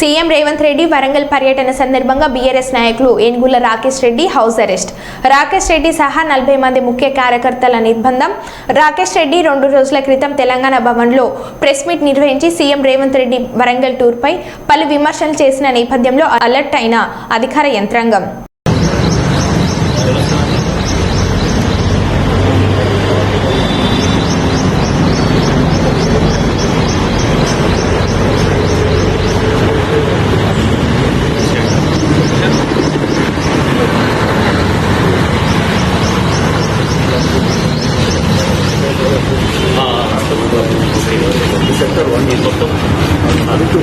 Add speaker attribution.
Speaker 1: CM Revanth Reddy Warangal పర్యటన సందర్భంగా BRS నాయకులు ఏనుగుల రాకేష్ రెడ్డి హౌస్ అరెస్ట్. రాకేష్ రెడ్డి సహా 40 మంది ముఖ్య కార్యకర్తల నిర్బంధం. రాకేష్ రెడ్డి 2 రోజుల క్రితం తెలంగాణ భవన్లో ప్రెస్ మీట్ నిర్వహించి సీఎం రేవంత్ రెడ్డి వరంగల్ టూర్పై పలు విమర్శలు చేసిన నేపథ్యంలో అలర్ట్ అయిన అధికార యంత్రాంగం
Speaker 2: సెక్టర్ 1 మొత్తం అరకు